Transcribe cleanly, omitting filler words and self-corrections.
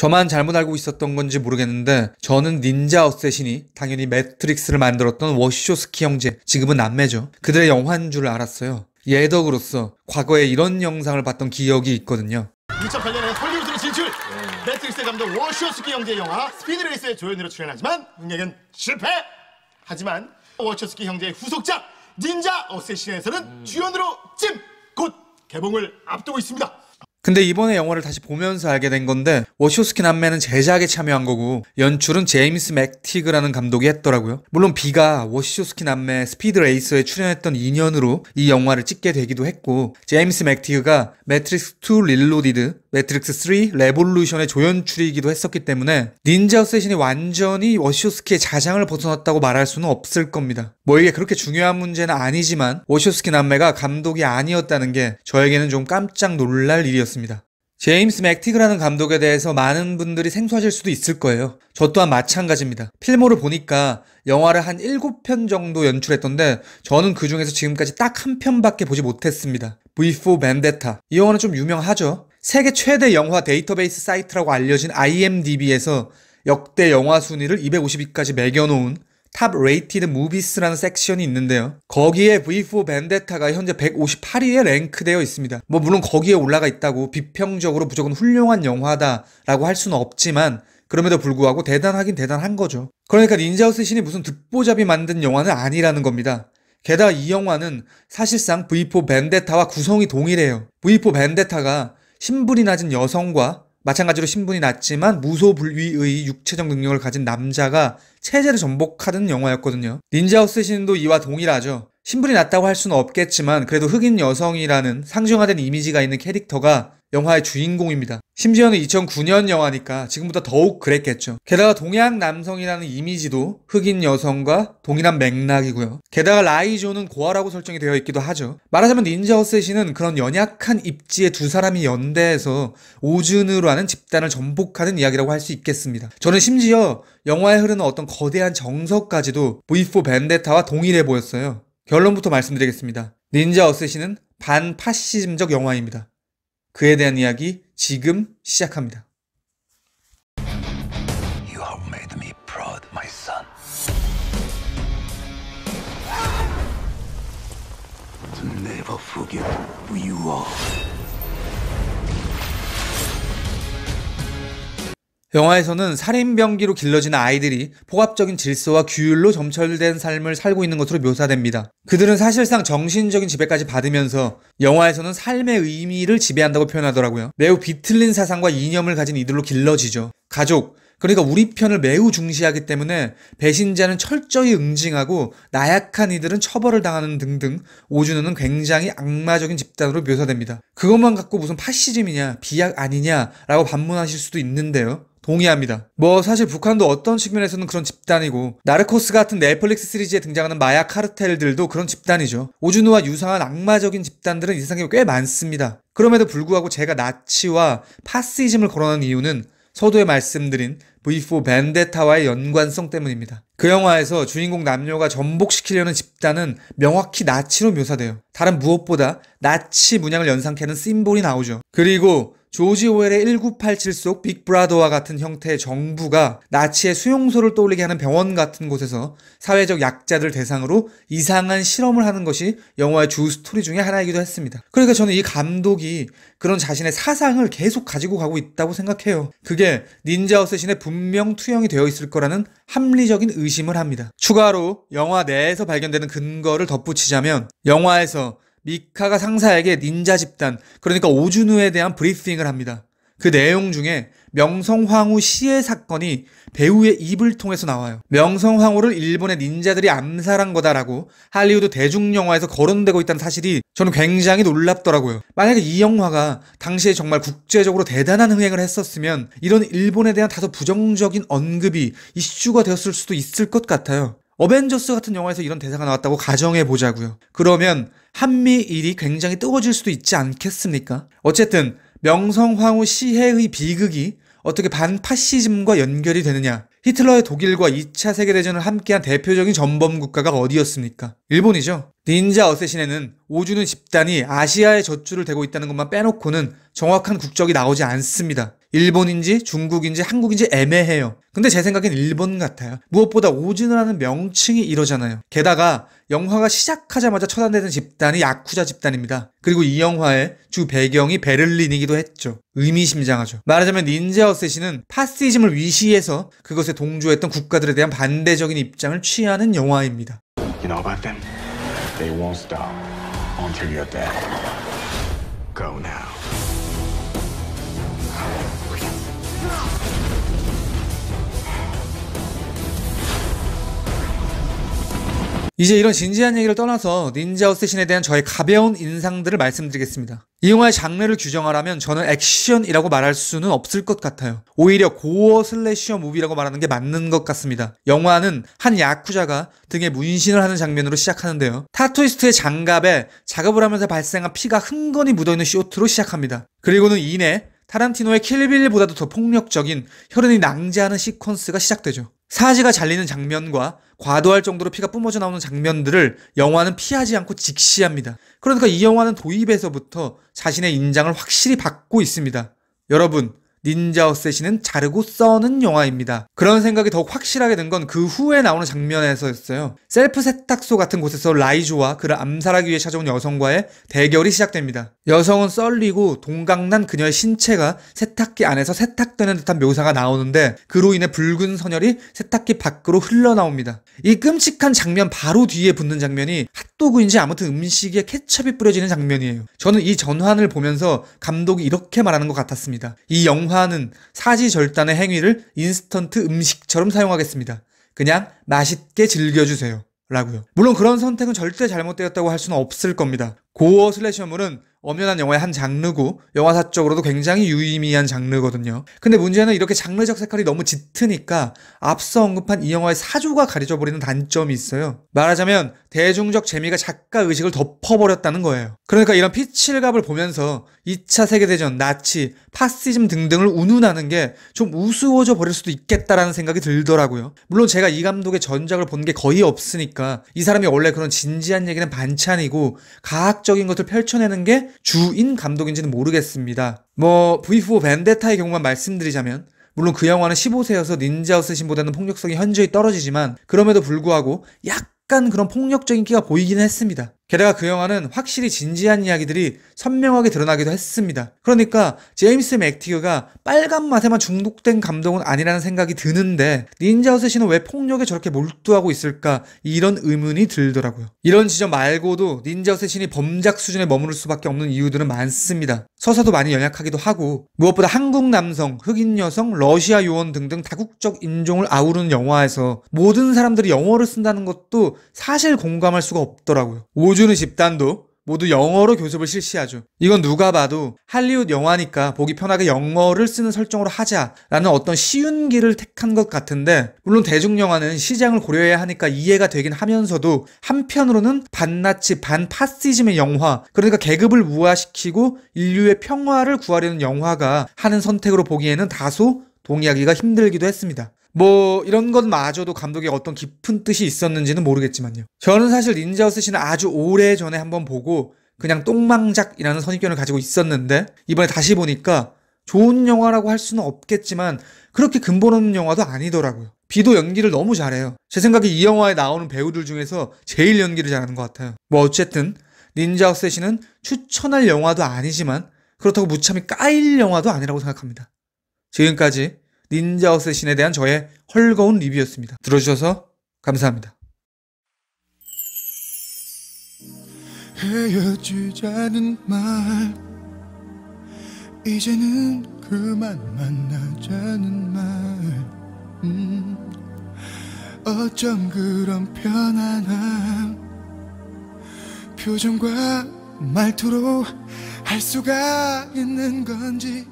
저만 잘못 알고 있었던 건지 모르겠는데 저는 닌자 어쌔신이 당연히 매트릭스를 만들었던 워시쇼스키 형제, 지금은 남매죠. 그들의 영화인 줄 알았어요. 예덕으로서 과거에 이런 영상을 봤던 기억이 있거든요. 2008년에 헐리우드로 진출! 매트릭스의 감독 워시쇼스키 형제의 영화 스피드레이스의 조연으로 출연하지만 흥행은 실패! 하지만 워시쇼스키 형제의 후속작 닌자 어쌔신에서는 주연으로 곧 개봉을 앞두고 있습니다. 근데 이번에 영화를 다시 보면서 알게 된 건데 워시쇼스키 남매는 제작에 참여한 거고 연출은 제임스 맥티그라는 감독이 했더라고요. 물론 비가 워시쇼스키 남매 스피드 레이서에 출연했던 인연으로 이 영화를 찍게 되기도 했고, 제임스 맥티그가 매트릭스 2 릴로디드, 매트릭스 3 레볼루션의 조연출이기도 했었기 때문에 닌자 어쌔신이 완전히 워시쇼스키의 자장을 벗어났다고 말할 수는 없을 겁니다. 뭐 이게 그렇게 중요한 문제는 아니지만 워시쇼스키 남매가 감독이 아니었다는 게 저에게는 좀 깜짝 놀랄 일이었습니다. 제임스 맥티그라는 감독에 대해서 많은 분들이 생소하실 수도 있을 거예요. 저 또한 마찬가지입니다. 필모를 보니까 영화를 한 7편 정도 연출했던데 저는 그 중에서 지금까지 딱 한 편밖에 보지 못했습니다. V for Vendetta. 이 영화는 좀 유명하죠. 세계 최대 영화 데이터베이스 사이트라고 알려진 IMDb에서 역대 영화 순위를 250위까지 매겨놓은 탑 레이티드 무비스라는 섹션이 있는데요. 거기에 V for Vendetta가 현재 158위에 랭크되어 있습니다. 뭐 물론 거기에 올라가 있다고 비평적으로 무조건 훌륭한 영화다라고 할 수는 없지만 그럼에도 불구하고 대단하긴 대단한 거죠. 그러니까 닌자 어쌔신이 무슨 듣보잡이 만든 영화는 아니라는 겁니다. 게다가 이 영화는 사실상 V for Vendetta와 구성이 동일해요. V for Vendetta가 신분이 낮은 여성과 마찬가지로 신분이 낮지만 무소불위의 육체적 능력을 가진 남자가 체제를 전복하는 영화였거든요. 닌자 어쌔신도 이와 동일하죠. 신분이 낮다고 할 수는 없겠지만 그래도 흑인 여성이라는 상징화된 이미지가 있는 캐릭터가 영화의 주인공입니다. 심지어는 2009년 영화니까 지금보다 더욱 그랬겠죠. 게다가 동양 남성이라는 이미지도 흑인 여성과 동일한 맥락이고요. 게다가 라이조는 고아라고 설정이 되어 있기도 하죠. 말하자면 닌자 어쌔신은 그런 연약한 입지의 두 사람이 연대해서 오즈누라는 집단을 전복하는 이야기라고 할 수 있겠습니다. 저는 심지어 영화에 흐르는 어떤 거대한 정서까지도 V for Vendetta와 동일해 보였어요. 결론부터 말씀드리겠습니다. 닌자 어쌔신은 반파시즘적 영화입니다. 그에 대한 이야기 지금 시작합니다. You have made me proud, my son. To never forget who you are. 영화에서는 살인병기로 길러진 아이들이 폭압적인 질서와 규율로 점철된 삶을 살고 있는 것으로 묘사됩니다. 그들은 사실상 정신적인 지배까지 받으면서 영화에서는 삶의 의미를 지배한다고 표현하더라고요. 매우 비틀린 사상과 이념을 가진 이들로 길러지죠. 가족, 그러니까 우리 편을 매우 중시하기 때문에 배신자는 철저히 응징하고 나약한 이들은 처벌을 당하는 등등 오즈누는 굉장히 악마적인 집단으로 묘사됩니다. 그것만 갖고 무슨 파시즘이냐 비약 아니냐라고 반문하실 수도 있는데요. 동의합니다. 뭐 사실 북한도 어떤 측면에서는 그런 집단이고 나르코스 같은 넷플릭스 시리즈에 등장하는 마약 카르텔들도 그런 집단이죠. 오즈누와 유사한 악마적인 집단들은 이 세상에 꽤 많습니다. 그럼에도 불구하고 제가 나치와 파시즘을 거론한 이유는 서두에 말씀드린 V for Vendetta와의 연관성 때문입니다. 그 영화에서 주인공 남녀가 전복시키려는 집단은 명확히 나치로 묘사돼요. 다른 무엇보다 나치 문양을 연상케 하는 심볼이 나오죠. 그리고 조지 오웰의 1987 속 빅브라더와 같은 형태의 정부가 나치의 수용소를 떠올리게 하는 병원 같은 곳에서 사회적 약자들 대상으로 이상한 실험을 하는 것이 영화의 주 스토리 중에 하나이기도 했습니다. 그러니까 저는 이 감독이 그런 자신의 사상을 계속 가지고 가고 있다고 생각해요. 그게 닌자 어쌔신에 분명 투영이 되어 있을 거라는 합리적인 의심을 합니다. 추가로 영화 내에서 발견되는 근거를 덧붙이자면 영화에서 미카가 상사에게 닌자 집단, 그러니까 오즈누에 대한 브리핑을 합니다. 그 내용 중에 명성황후 시해 사건이 배우의 입을 통해서 나와요. 명성황후를 일본의 닌자들이 암살한 거다라고 할리우드 대중영화에서 거론되고 있다는 사실이 저는 굉장히 놀랍더라고요. 만약에 이 영화가 당시에 정말 국제적으로 대단한 흥행을 했었으면 이런 일본에 대한 다소 부정적인 언급이 이슈가 되었을 수도 있을 것 같아요. 어벤져스 같은 영화에서 이런 대사가 나왔다고 가정해보자고요. 그러면 한미일이 굉장히 뜨거워질 수도 있지 않겠습니까? 어쨌든 명성황후 시해의 비극이 어떻게 반파시즘과 연결이 되느냐? 히틀러의 독일과 2차 세계대전을 함께한 대표적인 전범 국가가 어디였습니까? 일본이죠. 닌자 어쌔신에는 오즈누 집단이 아시아에 젖줄을 대고 있다는 것만 빼놓고는 정확한 국적이 나오지 않습니다. 일본인지 중국인지 한국인지 애매해요. 근데 제 생각엔 일본 같아요. 무엇보다 오즈라는 명칭이 이러잖아요. 게다가 영화가 시작하자마자 처단되는 집단이 야쿠자 집단입니다. 그리고 이 영화의 주 배경이 베를린이기도 했죠. 의미심장하죠. 말하자면 닌자 어쌔신은 파시즘을 위시해서 그것에 동조했던 국가들에 대한 반대적인 입장을 취하는 영화입니다. You know about them? They won't stop until you're dead. Go now. 이제 이런 진지한 얘기를 떠나서 닌자 어쌔신에 대한 저의 가벼운 인상들을 말씀드리겠습니다. 이 영화의 장르를 규정하라면 저는 액션이라고 말할 수는 없을 것 같아요. 오히려 고어 슬래셔 무비라고 말하는 게 맞는 것 같습니다. 영화는 한 야쿠자가 등에 문신을 하는 장면으로 시작하는데요. 타투이스트의 장갑에 작업을 하면서 발생한 피가 흥건히 묻어있는 쇼트로 시작합니다. 그리고는 이내 타란티노의 킬빌보다도 더 폭력적인 혈흔이 낭자하는 시퀀스가 시작되죠. 사지가 잘리는 장면과 과도할 정도로 피가 뿜어져 나오는 장면들을 영화는 피하지 않고 직시합니다. 그러니까 이 영화는 도입에서부터 자신의 인장을 확실히 받고 있습니다. 여러분, 닌자 어쌔신은 자르고 써는 영화입니다. 그런 생각이 더욱 확실하게 된 건 그 후에 나오는 장면에서였어요. 셀프 세탁소 같은 곳에서 라이조와 그를 암살하기 위해 찾아온 여성과의 대결이 시작됩니다. 여성은 썰리고 동강난 그녀의 신체가 세탁기 안에서 세탁되는 듯한 묘사가 나오는데 그로 인해 붉은 선혈이 세탁기 밖으로 흘러나옵니다. 이 끔찍한 장면 바로 뒤에 붙는 장면이 핫도그인지 아무튼 음식에 케첩이 뿌려지는 장면이에요. 저는 이 전환을 보면서 감독이 이렇게 말하는 것 같았습니다. 이 영화는 사지절단의 행위를 인스턴트 음식처럼 사용하겠습니다. 그냥 맛있게 즐겨주세요. 라고요. 물론 그런 선택은 절대 잘못되었다고 할 수는 없을 겁니다. 고어 슬래셔물은 엄연한 영화의 한 장르고 영화사적으로도 굉장히 유의미한 장르거든요. 근데 문제는 이렇게 장르적 색깔이 너무 짙으니까 앞서 언급한 이 영화의 사조가 가려져버리는 단점이 있어요. 말하자면 대중적 재미가 작가 의식을 덮어버렸다는 거예요. 그러니까 이런 피칠갑을 보면서 2차 세계대전, 나치, 파시즘 등등을 운운하는 게 좀 우스워져 버릴 수도 있겠다라는 생각이 들더라고요. 물론 제가 이 감독의 전작을 본 게 거의 없으니까 이 사람이 원래 그런 진지한 얘기는 반찬이고 가학적인 것을 펼쳐내는 게 주인 감독인지는 모르겠습니다. V4 벤데타의 경우만 말씀드리자면 물론 그 영화는 15세여서 닌자 어쌔신보다는 폭력성이 현저히 떨어지지만 그럼에도 불구하고 약간 그런 폭력적인 끼가 보이기는 했습니다. 게다가 그 영화는 확실히 진지한 이야기들이 선명하게 드러나기도 했습니다. 그러니까 제임스 맥티그가 빨간 맛에만 중독된 감독은 아니라는 생각이 드는데 닌자 어쌔신은 왜 폭력에 저렇게 몰두하고 있을까 이런 의문이 들더라고요. 이런 지점 말고도 닌자 어쌔신이 범작 수준에 머무를 수밖에 없는 이유들은 많습니다. 서사도 많이 연약하기도 하고 무엇보다 한국 남성, 흑인 여성, 러시아 요원 등등 다국적 인종을 아우르는 영화에서 모든 사람들이 영어를 쓴다는 것도 사실 공감할 수가 없더라고요. 오주는 집단도 모두 영어로 교습을 실시하죠. 이건 누가 봐도 할리우드 영화니까 보기 편하게 영어를 쓰는 설정으로 하자라는 어떤 쉬운 길을 택한 것 같은데 물론 대중영화는 시장을 고려해야 하니까 이해가 되긴 하면서도 한편으로는 반나치 반파시즘의 영화 그러니까 계급을 무화시키고 인류의 평화를 구하려는 영화가 하는 선택으로 보기에는 다소 동의하기가 힘들기도 했습니다. 이런 것마저도 감독의 어떤 깊은 뜻이 있었는지는 모르겠지만요. 저는 사실 닌자 어쌔신을 아주 오래전에 한번 보고 그냥 똥망작이라는 선입견을 가지고 있었는데 이번에 다시 보니까 좋은 영화라고 할 수는 없겠지만 그렇게 근본 없는 영화도 아니더라고요. 비도 연기를 너무 잘해요. 제 생각에 이 영화에 나오는 배우들 중에서 제일 연기를 잘하는 것 같아요. 어쨌든 닌자 어쌔신은 추천할 영화도 아니지만 그렇다고 무참히 까일 영화도 아니라고 생각합니다. 지금까지 닌자 어쌔신에 대한 저의 헐거운 리뷰였습니다. 들어주셔서 감사합니다. 헤어지자는 말 이제는 그만 만나자는 말 어쩜 그런 편안한 표정과 말투로 할 수가 있는 건지